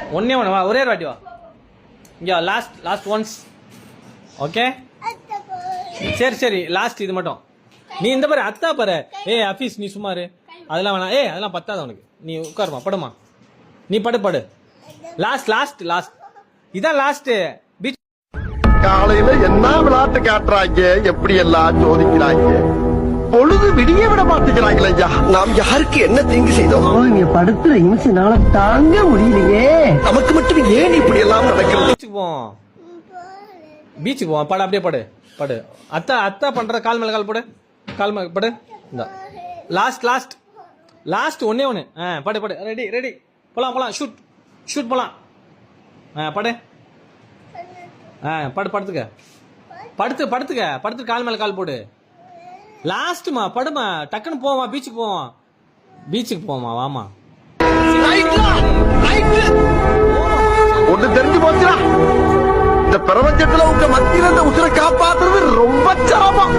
ஒன்னே ஒன்று வா, ஒரே ஒரு வாட்டி வா. இங்கே லாஸ்ட் ஒன்ஸ். ஓகே சரி சரி, லாஸ்ட் இது மட்டும். நீ இந்த பாரு அத்தா பாரு. அஃபீஸ் நீ சும்மாரு, அதெல்லாம் வேணாம். அதெல்லாம் பத்தாத உனக்கு. நீ உட்காருமா, படுமா. நீ படு. லாஸ்ட் இதான் லாஸ்ட். பீச் காலையில என்ன விளையாட்டு காட்டுறாங்க, எப்படி எல்லாம் சோதிக்கிறாங்க. பொழுது விடிய விட மாட்டேங்கிறாங்களே ஐயா. நாம் யாருக்கு என்ன தீங்கு செய்தோம்? நீங்க படுத்துற நிமிஷனால தாங்க முடியலையே. நமக்கு மட்டும் ஏன் இப்படி எல்லாம் நடக்கிறது? பீச்சுக்கு போவோம். படு, அப்படியே படு. அத்தா பண்ற கால் மேல கால் போடு. கால் மேல படு. இந்த லாஸ்ட் ஒன்னே ஒன்று. படு. ரெடி போலாம். ஷூட் போலாம். படு. படுத்துக்க. கால் மேல கால் போடு. லாஸ்ட்மா, படுமா. டக்குன்னு போவோம். பீச்சுக்கு போவோமா. வாமா. ஒண்ணு தெரிஞ்சு போச்சுடா, இந்த பிரபஞ்சத்துல உங்க மத்தியில இந்த உசுரை காப்பாத்துறது ரொம்ப சிரமம்.